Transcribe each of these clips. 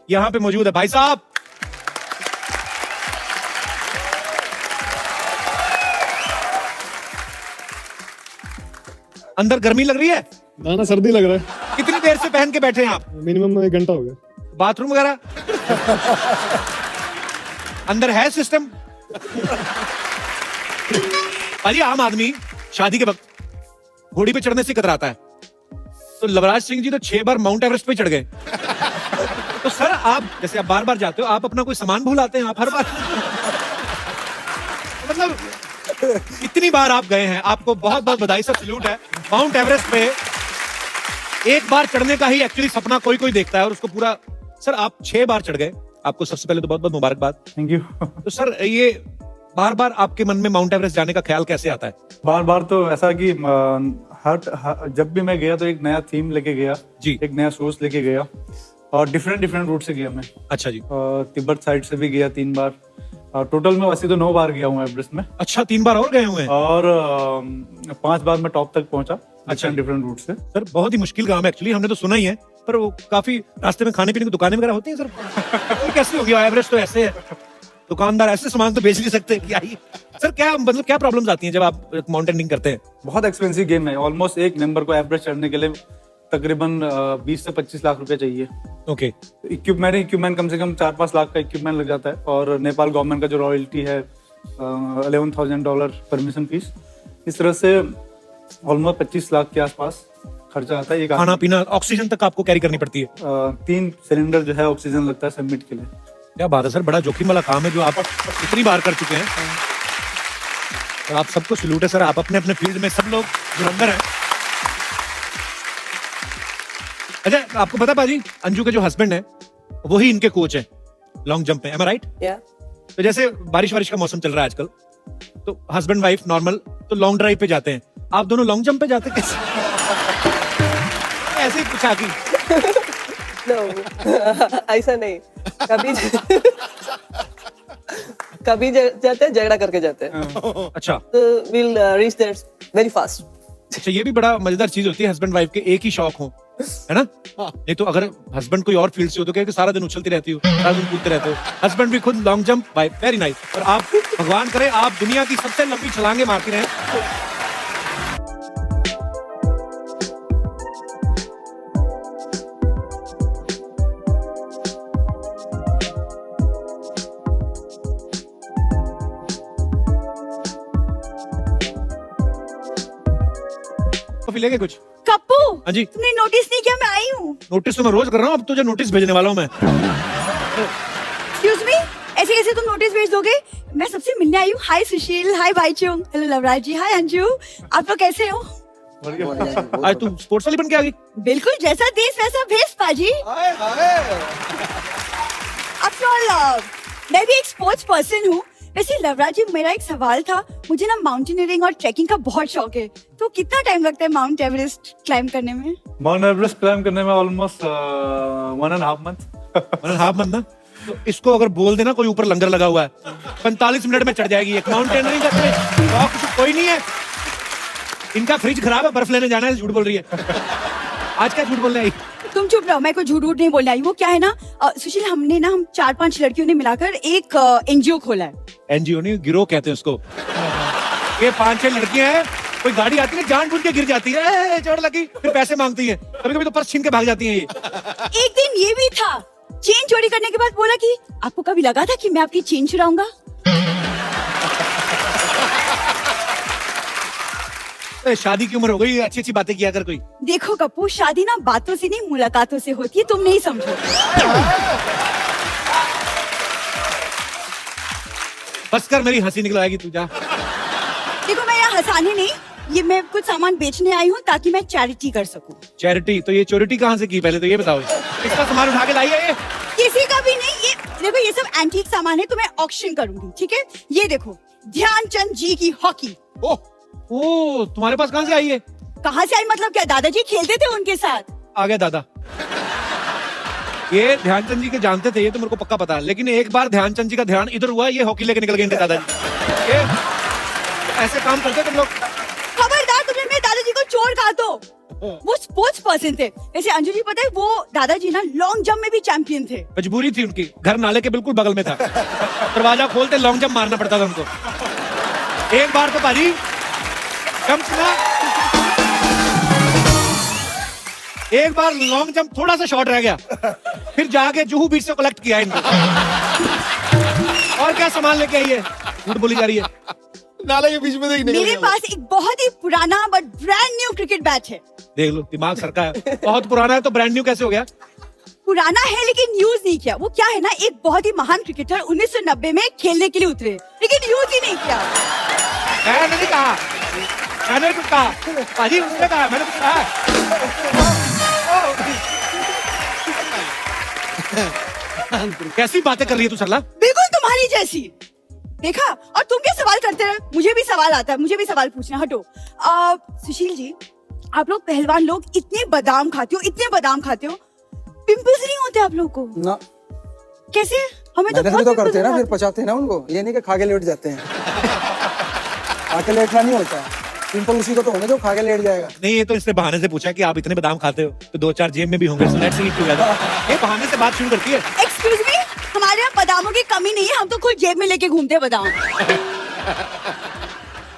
यहाँ पे मौजूद है भाई साहब। अंदर गर्मी लग रही है? ना सर्दी लग रहा है। कितनी देर से पहन के बैठे हैं आप? मिनिमम 1 घंटा हो गया। बाथरूम वगैरह अंदर है सिस्टम? भाई आम आदमी शादी के वक्त घोड़ी पे चढ़ने से कतराता है, तो लवराज सिंह जी तो 6 बार माउंट एवरेस्ट पे चढ़ गए। तो सर आप जैसे आप बार बार जाते हो, आप अपना कोई सामान भूल आते हैं आप हर बार? मतलब इतनी बार आप गए हैं, आपको बहुत बहुत बधाई, सब सैल्यूट है। माउंट एवरेस्ट पे एक बार चढ़ने का ही एक्चुअली सपना कोई कोई देखता है और उसको पूरा। सर आप 6 बार चढ़ गए, आपको सबसे पहले तो बहुत बहुत मुबारकबाद। Thank you. तो सर ये बार बार आपके मन में माउंट एवरेस्ट जाने का ख्याल कैसे आता है? बार बार तो ऐसा कि जब भी मैं गया तो एक नया थीम लेके गया जी। एक नया सोच लेके गया और डिफरेंट रूट से गया मैं। अच्छा जी। तिब्बत साइड से भी गया 3 बार। टोटल में वैसे तो 9 बार गया हूँ एवरेस्ट में। अच्छा 3 बार और गए हुए हैं? और 5 बार मैं टॉप तक पहुंचा। अच्छा। डिफरेंट रूट से। सर बहुत ही मुश्किल काम है एक्चुअली, हमने तो सुना ही है, पर वो काफी रास्ते में खाने पीने की दुकानें वगैरह होती हैं सर? तो कैसे हो गया? एवरेस्ट तो ऐसे है, दुकानदार ऐसे सामान तो बेच नहीं सकते क्या ही? सर क्या मतलब क्या प्रॉब्लम्स आती हैं जब आप माउंटेनिंग करते हैं? बहुत एक्सपेंसिव गेम है। ऑलमोस्ट एक मेंबर को एवरेस्ट चढ़ने के लिए तकरीबन 20 से 25 लाख रुपए चाहिए। ओके। इक्विपमेंट कम से कम 4-5 लाख का इक्विपमेंट लग जाता है। और नेपाल गवर्नमेंट का जो रॉयल्टी है $11,000 परमिशन फीस, इस तरह से ऑलमोस्ट 25 लाख के आसपास खर्चा आता है। एक खाना पीना, ऑक्सीजन तक आपको कैरी करनी पड़ती है? 3 सिलेंडर जो है ऑक्सीजन लगता है सबमिट के लिए। क्या बात है सर, बड़ा जोखिम वाला काम है जो आप इतनी बार कर चुके हैं। तो आप सबको सैल्यूट है सर, आप अपने अपने फील्ड में सब लोग धुरंधर हैं। अच्छा आपको पता बाजी, अंजू के जो हस्बैंड है वही इनके कोच है लॉन्ग जंप में, एम आई राइट? तो जैसे बारिश का मौसम चल रहा है आजकल, तो हस्बैंड वाइफ नॉर्मल तो लॉन्ग ड्राइव पे जाते हैं, आप दोनों लॉन्ग जंप पे जाते कैसे? ऐसे ही पूछा कि No, ऐसा नहीं। कभी जाते हैं, झगड़ा करके जाते हैं। अच्छा। तो we'll reach there very fast. अच्छा ये भी बड़ा मजेदार चीज होती है, हस्बैंड वाइफ के एक ही शौक हो, है ना? नहीं तो अगर हस्बैंड कोई और फील्ड से हो तो क्या कि सारा दिन उछलती रहती हो, सारा दिन कूदते रहते हो। हस्बैंड भी खुद long jump, wife very nice. और आप भगवान करे आप दुनिया की सबसे लंबी छलांगे मारती रहे। कॉफी लेके कुछ? कप्पू, हाँ जी। तुमने नोटिस नहीं किया मैं आई हूँ? नोटिस तो मैं रोज कर रहा हूँ, अब तुझे नोटिस भेजने वाला हूँ मैं। एक्सक्यूज मी, ऐसे कैसे तुम नोटिस भेज दोगे? मैं सबसे मिलने आई हूँ। हाय सुशील, हाय भाईचुंग, हेलो लवराज जी, हाय अंजू, आप लोग कैसे हो? आज तू स्पोर्ट्स वाली बन के आ गई? बिल्कुल, जैसा देश वैसा भेष पाजी। आफ्टर ऑल मैं भी एक स्पोर्ट्स पर्सन हूँ। वैसे लवराज जी मेरा एक सवाल था, मुझे ना माउंटेनियरिंग और ट्रैकिंग का बहुत शौक है, तो कितना टाइम लगता है माउंट एवरेस्ट क्लाइम करने में? माउंट एवरेस्ट क्लाइम करने में ऑलमोस्ट 1.5 मंथ। 1.5 मंथ ना? तो इसको अगर बोल देना कोई ऊपर लंगर लगा हुआ है, 45 मिनट में चढ़ जाएगी। एक माउंटेनियरिंग का शौक तो कोई नहीं है। इनका फ्रिज खराब है, बर्फ लेने जाना है, झूठ बोल रही है। आज क्या झूठ बोलने आई? तुम चुप रहो, मैं कोई झूठ नहीं बोलने आई। वो क्या है ना सुशील, हम 4-5 लड़कियों ने मिलाकर एक एनजीओ खोला है। एनजीओ नहीं, गिरोह कहते हैं उसको। ये 5-6 लड़कियां हैं, कोई गाड़ी आती है जानबूझ के गिर जाती है, चोट लगी, फिर पैसे मांगती है, कभी कभी तो पर्स छीन के भाग जाती है। ये एक दिन ये भी था, चेन चोरी करने के बाद बोला कि आपको कभी लगा था कि मैं आपकी चेन चुराऊंगा? शादी की उम्र हो गई, अच्छी अच्छी बातें किया कर कोई। देखो कप्पू, शादी ना बातों से नहीं मुलाकातों से होती है, तुम नहीं समझो। बस कर, मेरी हंसी निकलवाएगी तू, जा। देखो मैं यहाँ हंसाने नहीं, ये मैं कुछ सामान बेचने आई हूँ ताकि मैं चैरिटी कर सकूँ। चैरिटी? तो ये चोरिटी कहाँ से की पहले तो ये बताओ। इसका सामान उठा के लाइए। ये किसी का भी नहीं, ये देखो ये सब एंटीक सामान है, तो मैं ऑक्शन करूंगी, ठीक है? ये देखो ध्यानचंद जी की हॉकी। ओ तुम्हारे पास कहाँ से आई है? कहाँ से आई मतलब क्या, दादाजी खेलते थे उनके साथ। आ गया दादा। ये ध्यानचंद जी के जानते थे, ये तो मेरे को पक्का पता है, लेकिन एक बार ध्यानचंद जी का ध्यान इधर हुआ, ये हॉकी लेके निकल गए इनके दादाजी। ये ऐसे काम करते तुम लोग? खबरदार, तुमने मेरे दादाजी को चोर कहा तो। वो स्पोर्ट्स पर्सन थे। वैसे अंजू जी पता है वो दादाजी ना लॉन्ग जंप में भी चैंपियन थे। मजबूरी थी उनकी, घर नाले के बिल्कुल बगल में था, दरवाजा खोलते लॉन्ग जंप मारना पड़ता था उनको। एक बार तो पाजी जंप सुना, एक बार लॉन्ग जंप थोड़ा सा शॉर्ट रह गया, फिर जाके जुहू बीच से कलेक्ट किया इनको। और क्या सामान लेके आई है, झूठ बोली जा रही है। नाले के बीच में देखने को मेरे मिला। पास एक बहुत ही पुराना but brand new cricket bat है। देख लो दिमाग सरका है, बहुत पुराना है तो ब्रांड न्यू कैसे हो गया? पुराना है लेकिन यूज नहीं किया। वो क्या है ना, एक बहुत ही महान क्रिकेटर 1990 में खेलने के लिए उतरे लेकिन यूज ही नहीं किया। मैंने नहीं कहा, मैंने कुछ कहा पाजी, उसने कहा, मैंने कुछ कहा। कैसी बातें कर रही है तू सरला? बिल्कुल तुम्हारी जैसी। देखा, और तुम क्या सवाल करते रहे, मुझे भी सवाल आता है, मुझे भी सवाल पूछना। हटो। सुशील जी, आप लोग पहलवान लोग इतने बादाम खाते हो, इतने बादाम खाते हो, पिंपल्स नहीं होते आप लोग को? ना, कैसे? हमें तो मेहनत भी बहुत तो करते हैं ना, pimples फिर पचाते हैं ना उनको। ये नहीं कि खा के लेट जाते हैं। खा के लेटना नहीं होता है, पिंपल उसी को तो होंगे जो खा के लेट जाएगा। नहीं, ये तो इसने बहाने से पूछा कि आप इतने बादाम खाते हो तो 2-4 जेब में भी होंगे, so let's eat together। ये बहाने से बात शुरू करती है। एक्सक्यूज मी, हमारे यहाँ बादामों की कमी नहीं है, हम तो खुद जेब में लेके घूमते हैं बादाम।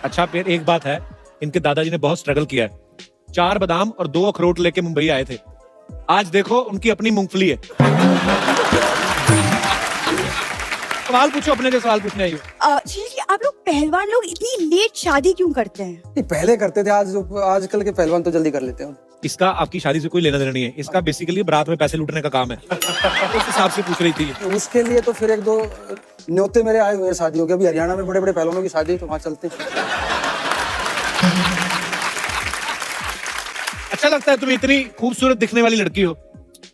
अच्छा, फिर एक बात है, इनके दादाजी ने बहुत स्ट्रगल किया है। 4 बादाम और 2 अखरोट लेके मुंबई आए थे। आज देखो उनकी अपनी मूंगफली है। सवाल पूछो, अपने जो सवाल पूछने आई हो। सुशील जी, आप लोग पहलवान लोग इतनी लेट शादी क्यों करते हैं? नहीं, पहले करते थे, आजकल के पहलवान तो जल्दी कर लेते हैं। इसका आपकी शादी से कोई लेना देना नहीं है, इसका बेसिकली बारात में पैसे लूटने का काम है। उस हिसाब से पूछ रही थी। तो उसके लिए तो फिर 1-2 न्योते मेरे आए हुए हैं शादियों के। अभी हरियाणा में बड़े बड़े पहलवानों की शादी है, तो वहाँ चलते हैं। अच्छा लगता है, तुम इतनी खूबसूरत दिखने वाली लड़की हो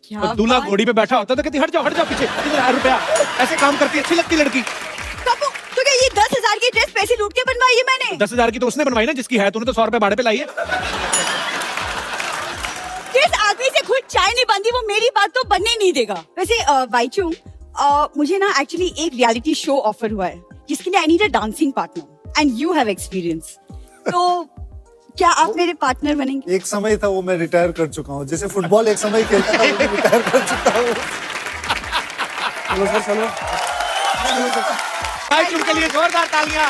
क्या और दूल्हा बात- घोड़ी पे बैठा होता है तो कहती हट जाओ पीछे, 1000 रुपया। ऐसे काम करती है, अच्छी लगती लड़की। कब तो क्या ये 10,000 की ड्रेस पैसे लूट के बनवाई है मैंने? 10,000 की तो उसने बनवाई ना, जिसकी है। तूने तो 100 रुपए भाड़े पे लाई है। जिस आदमी से खुद चाय नहीं बनती वो मेरी बात तो बनने नहीं देगा। वैसे बाईचुंग, मुझे ना एक्चुअली एक रियलिटी शो ऑफर हुआ है जिसके लिए I need a dancing partner and you have experience. तो क्या आप मेरे पार्टनर बनेंगे? एक समय था वो मैं रिटायर कर चुका हूँ, जैसे फुटबॉल एक समय खेलता था, वो भी रिटायर कर चुका हूँ। चलो सर, चलो। भाई तुमके लिए जोरदार तालियां।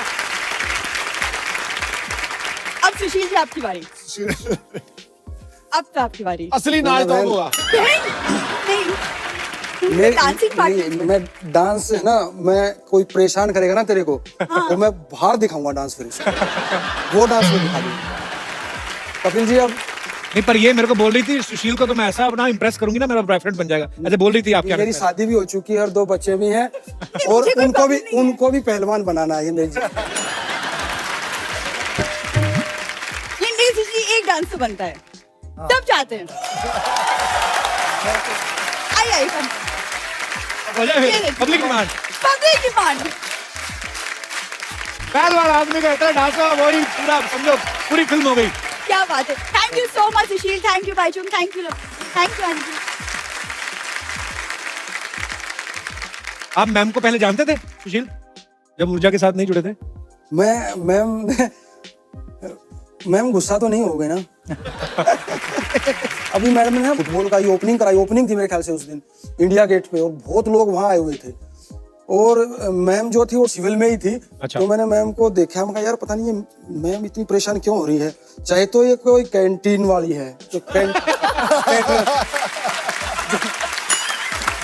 अब सुशील जी आपकी बारी। अब तो आपकी बारी। असली नाच तो होगा। नहीं, डांसिंग पार्टनर। नहीं, मैं डांस है ना, मैं कोई परेशान करेगा ना तेरे को, तो मैं बाहर दिखाऊंगा डांस। फिर उसे वो डांस में दिखा दूंगा। कपिल जी, अब नहीं, पर ये मेरे को बोल रही थी सुशील को तो मैं ऐसा अपना इम्प्रेस करूंगी ना, मेरा बॉयफ्रेंड बन जाएगा। ऐसे बोल रही थी। आप क्या मेरी लगता है? शादी भी हो चुकी है और 2 बच्चे भी हैं, और मुझे कोई उनको भी पहलवान बनाना है मेरी। नहीं, सुशील एक डांस तो बनता है, तब चाहते हैं। आइए हो जाए पब्लिक डिमांड। Public demand. पहलवान आदमी का इतना डांस हुआ, वो ही पूरा समझो पूरी फिल्म हो गई। क्या बात है। Thank you so much Sushil, thank you Bhaichung, thank you Anju. आप मैम को पहले जानते थे सुशील, जब ऊर्जा के साथ नहीं जुड़े थे? मैम गुस्सा तो नहीं हो गए ना? अभी मैडम ने फुटबॉल का ओपनिंग कराई। ओपनिंग थी मेरे ख्याल से उस दिन इंडिया गेट पे, और बहुत लोग वहाँ आए हुए थे। और मैम जो थी वो सिविल में ही थी। अच्छा। तो मैंने मैम को देखा, मैं कहा यार पता नहीं ये मैम इतनी परेशान क्यों हो रही है। चाहे तो ये कोई कैंटीन वाली है, जो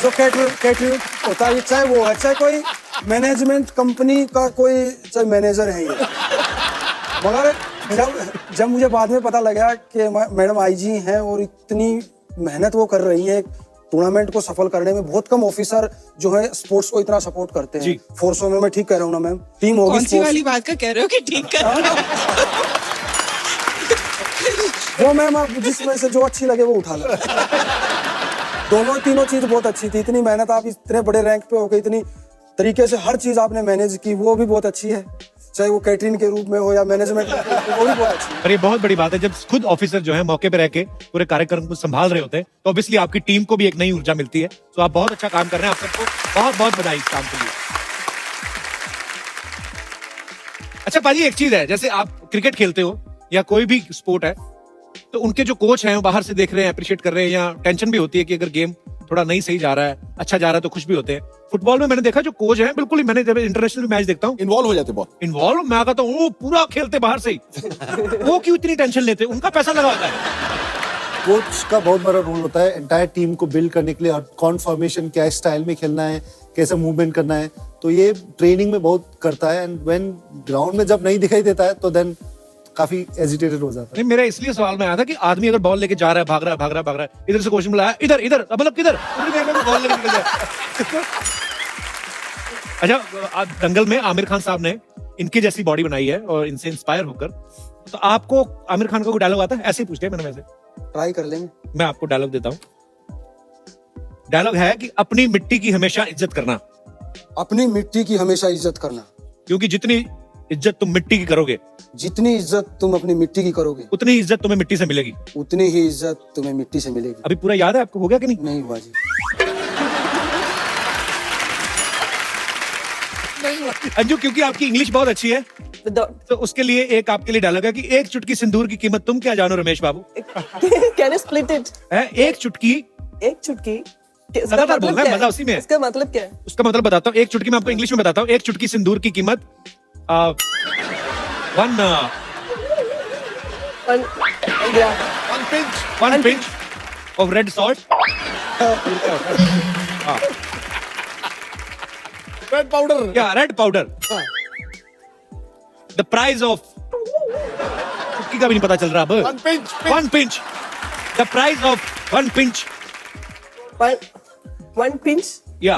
कैटर होता है, चाहे वो है, चाहे कोई मैनेजमेंट कंपनी का कोई चाहे मैनेजर है ये। मगर जब मुझे बाद में पता लगा कि मैडम आईजी हैं और इतनी मेहनत वो कर रही है टूर्नामेंट को सफल करने में, बहुत कम ऑफिसर जो है स्पोर्ट्स को इतना सपोर्ट करते हैं फोर्सों में। मैं ठीक कह रहा हूँ ना मैम? टीम होगी कौन सी वाली बात का कह रहे हो कि ठीक कर रहे हो? वो मैम आप जिसमें से जो अच्छी लगे वो उठा लो। तीनों चीज बहुत अच्छी थी। इतनी मेहनत, आप इतने बड़े रैंक पे हो गए, इतनी तरीके से हर चीज आपने मैनेज की, वो भी बहुत अच्छी है। चाहे वो कैटरिंग के रूप में हो या मैनेजमेंट, वो भी बहुत अच्छी है। और ये बहुत बड़ी बात है, जब खुद ऑफिसर जो है मौके पे रह के पूरे कार्यक्रम को संभाल रहे होते हैं, तो ऑब्वियसली आपकी टीम को भी एक नई ऊर्जा मिलती है। तो आप बहुत अच्छा काम कर रहे हैं, आप सबको बहुत बहुत बधाई इस काम के लिए। अच्छा पाजी, एक चीज है, जैसे आप क्रिकेट खेलते हो या कोई भी स्पोर्ट है, तो उनके जो कोच हैं वो बाहर से देख रहे हैं, अप्रिशिएट कर रहे हैं, या टेंशन भी होती है कि अगर गेम थोड़ा नहीं सही जा रहा है, अच्छा जा रहा है तो खुश भी होते हैं? फुटबॉल में मैंने देखा जो कोच हैं बिल्कुल ही, मैंने जब इंटरनेशनल मैच देखता हूँ इन्वॉल्व हो जाते बहुत। इन्वॉल्व, मैं कहता हूँ वो पूरा खेलते बाहर से ही। वो क्यों इतनी टेंशन लेते? उनका पैसा लगा होता है। कोच का बहुत बड़ा रोल होता है एंटायर टीम को बिल्ड करने के लिए, और कौन फॉर्मेशन क्या स्टाइल में खेलना है, कैसे मूवमेंट करना है, तो ये ट्रेनिंग में बहुत करता है। एंड व्हेन ग्राउंड में जब नहीं दिखाई देता है तो देन काफी एजिटेटेड हो जाता है। नहीं, मेरा इसलिए सवाल में आया था कि आदमी अगर बॉल लेके जा रहा है, भाग रहा है, इधर से क्वेश्चन बुलाया, इधर इधर, मतलब किधर, उतनी देर में बॉल लेके निकल जाए। अच्छा, दंगल में आमिर खान साहब ने इनकी जैसी बॉडी बनाई है और इनसे इंस्पायर होकर, तो आपको आमिर खान का कोई डायलॉग आता है? ऐसे ही पूछते हैं मैंने, वैसे ट्राई कर लेंगे। मैं आपको डायलॉग देता हूँ। डायलॉग है कि अपनी मिट्टी की हमेशा इज्जत करना, अपनी मिट्टी की हमेशा इज्जत करना, क्योंकि जितनी इज्जत तुम मिट्टी की करोगे, जितनी इज्जत तुम अपनी मिट्टी की करोगे, उतनी इज्जत तुम्हें मिट्टी से मिलेगी। उतनी ही इज्जत तुम्हें मिट्टी से मिलेगी। अभी पूरा याद है आपको? हो गया कि नहीं? नहीं हुआ जी। अंजू, क्योंकि आपकी इंग्लिश बहुत अच्छी है Without- तो उसके लिए एक आपके लिए डायलॉग है कि एक चुटकी सिंदूर की कीमत तुम क्या जानो रमेश बाबू? Can you split it? है एक चुटकी, एक चुटकी। इसका लगातार मतलब बोलना है, क्या मजा उसी में है। इसका मतलब क्या है? उसका मतलब बताता हूँ। एक चुटकी, मैं आपको इंग्लिश में बताता हूँ। एक चुटकी सिंदूर की कीमत one Yeah. One pinch of red salt, red powder. या red powder, the price of, चुटकी का भी नहीं पता चल रहा अब, one pinch. One pinch, the price of one pinch, One pinch. या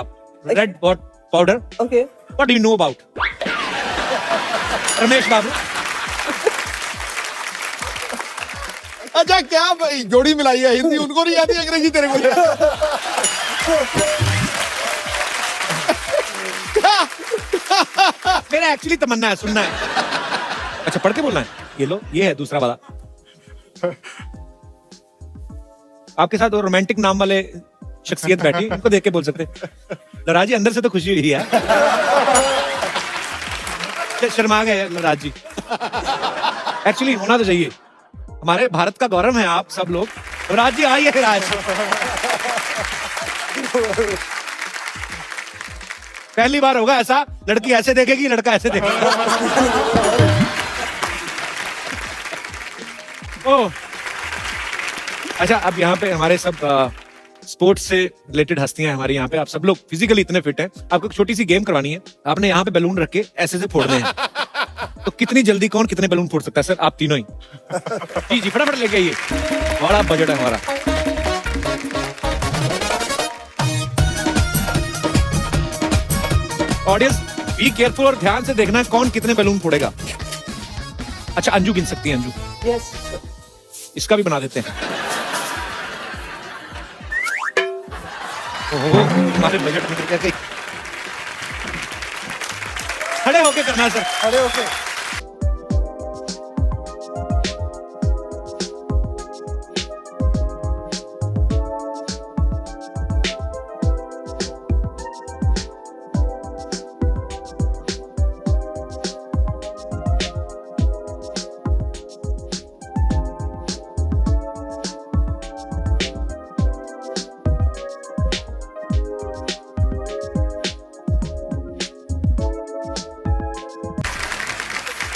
red powder. Okay. What do you know about? Ramesh Babu, अच्छा, क्या भाई जोड़ी मिलाई है? हिंदी उनको नहीं आती, अंग्रेजी तेरे को मेरा एक्चुअली तमन्ना है, सुनना है। अच्छा, पढ़ के बोलना है। ये लो, ये है दूसरा वाला। आपके साथ वो रोमांटिक नाम वाले शख्सियत बैठी, उनको देख के बोल सकते। लराज जी, अंदर से तो खुशी हुई है। शर्मा गए लराज जी। एक्चुअली होना तो चाहिए, हमारे भारत का गौरव है आप सब लोग। लराज जी आइए फिर आज। पहली बार होगा ऐसा, लड़की ऐसे देखेगी, लड़का ऐसे देखेगा। ओह, अच्छा, अब यहाँ पे हमारे सब स्पोर्ट्स से रिलेटेड हस्तियां हमारे यहाँ पे, आप सब लोग फिजिकली इतने फिट हैं। आपको एक छोटी सी गेम करवानी है। आपने यहाँ पे बैलून रख के ऐसे से फोड़ने हैं, तो कितनी जल्दी कौन कितने बैलून फोड़ सकता है? सर, आप तीनों ही। जी जी, फटाफट लेके आइए, बड़ा बजट है हमारा। ऑडियंस, बी केयरफुल और ध्यान से देखना है कौन कितने बैलून फोड़ेगा। अच्छा, अंजू गिन सकती है। अंजू, Yes. इसका भी बना देते हैं। ओहो, हमारे बजट में क्या कहीं खड़े होके करना है सर। खड़े होके।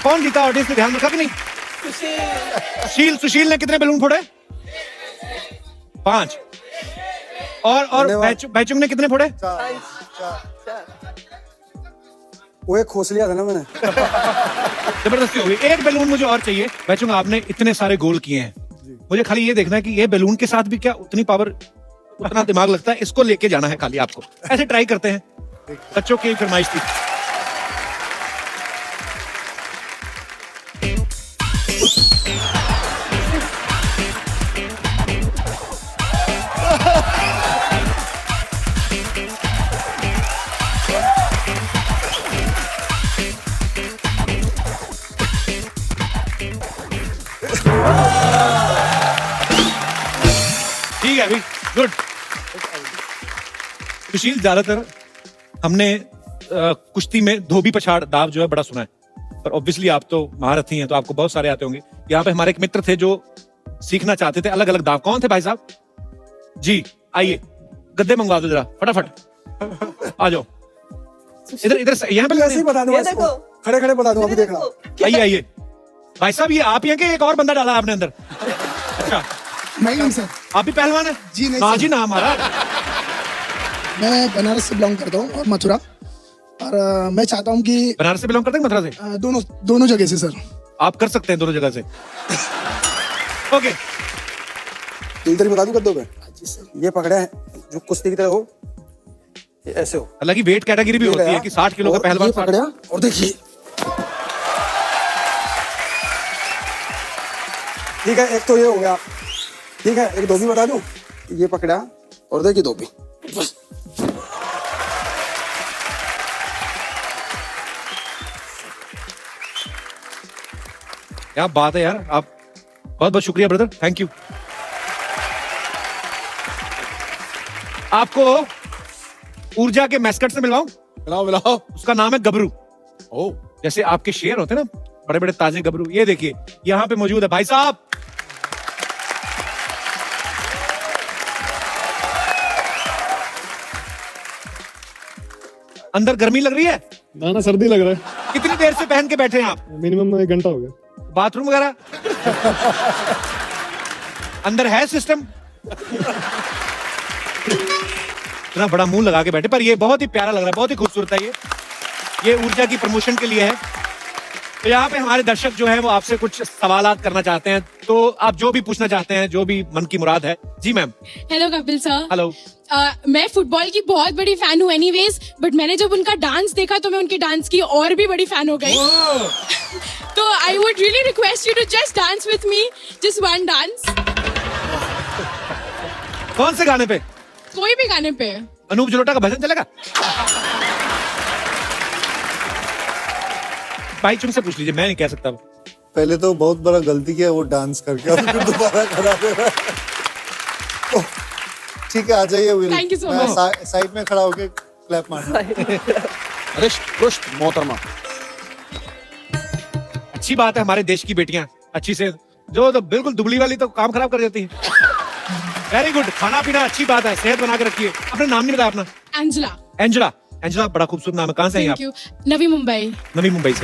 कौन जीता? ऑडियंस ने ध्यान रखा कि नहीं? सुशील ने कितने बैलून फोड़े? 5। और बैचुंग ने कितने फोड़े? वो एक खोस लिया था ना मैंने। जबरदस्ती हो गई। एक बैलून मुझे और चाहिए। बैचुंग, आपने इतने सारे गोल किए हैं, मुझे खाली ये देखना है कि ये बैलून के साथ भी क्या उतनी पावर, उतना दिमाग लगता है? इसको लेके जाना है खाली आपको। ऐसे ट्राई करते हैं, बच्चों की फरमाइश थी। ठीक है, अभी गुड। सुशील, ज्यादातर हमने कुश्ती में धोबी पछाड़ दाव जो है बड़ा सुना है, पर ऑब्वियसली आप तो महारथी हैं, तो आपको बहुत सारे आते होंगे। यहाँ पे हमारे एक मित्र थे जो सीखना चाहते थे अलग अलग दाव, कौन थे भाई साहब? जी आइए, गद्दे मंगवा दो जरा फटाफट, आ जाओ इधर इधर यहाँ पे ऐसे ही बता दूं ये बस। देखो। खड़े खड़े बता दूं, अभी देखना। आइए आइए भाई साहब, ये आप ही हैं कि एक और बंदा डाला आपने अंदर? अच्छा, नहीं सर, आप ही पहलवान है? जी नहीं ना सर। जी ना हमारा। मैं बनारस से बिलोंग करता हूँ और मथुरा, और मैं चाहता हूँ कि बनारस से बिलोंग करते हैं, मथुरा से? दोनों जगह से सर। आप कर सकते हैं दोनों जगह से। ओके, तो इधर ही बता दूं कर दोगे? ये पकड़े हैं जो कुश्ती की तरह हो, ये ऐसे हो। हालांकि वेट कैटेगरी भी होती है कि 60 किलो का और पहलवान ये पकड़े और देखिए, ठीक है, एक तो ये हो गया, ठीक है, एक धोबी बता दूं, ये पकड़ा और देखिए धोबी। क्या बात है यार, आप बहुत बहुत शुक्रिया ब्रदर, थैंक यू। आपको ऊर्जा के मैस्कट से मिलवाऊं? मिलाओ मिलाओ। उसका नाम है गबरू। ओ जैसे आपके शेर होते हैं ना, बड़े बड़े ताजे गबरू, ये देखिए यहाँ पे मौजूद है भाई साहब। अंदर गर्मी लग रही है? ना सर्दी लग रहा है। कितनी देर से पहन के बैठे हैं आप? मिनिमम 1 घंटा हो गया। बाथरूम वगैरह अंदर है सिस्टम? इतना बड़ा मुंह लगा के बैठे, पर ये बहुत ही प्यारा लग रहा है, बहुत ही खूबसूरत है ये ऊर्जा की प्रमोशन के लिए है। तो यहाँ पे हमारे दर्शक जो है वो आपसे कुछ सवालात करना चाहते हैं, तो आप जो भी पूछना चाहते हैं, जो भी मन की मुराद है। जी ma'am. Hello Kapil sir. Hello. मैं फुटबॉल की बहुत बड़ी फैन हूँ एनीवेज, बट मैंने जब उनका डांस देखा तो मैं उनके डांस की और भी बड़ी फैन हो गई। तो I would really request you to just dance with me, just one dance. कौन से गाने पे? कोई भी गाने पे। अनूप जलोटा का भजन चलेगा? भाई तुमसे पूछ लीजिए, मैं नहीं कह सकता। पहले तो बहुत बड़ा गलती किया वो डांस करके, अब फिर दोबारा करा दे रहा है। ठीक है, आ जाइए विल। Thank you so मैं much. साइड में खड़ा होके क्लैप मारना। रिश्त रुश्त मोहतरमा। अच्छी बात है, हमारे देश की बेटियां अच्छी से, जो तो बिल्कुल दुबली वाली तो काम खराब कर देती है। वेरी गुड, खाना पीना अच्छी बात है, सेहत बना के रखिए। अपना नाम नहीं बताया अपना? एंजला। एंजला। एंजला बड़ा खूबसूरत नाम है, कहाँ से हैं थैंक आप? यू। नवी मुंबई। नवी मुंबई से।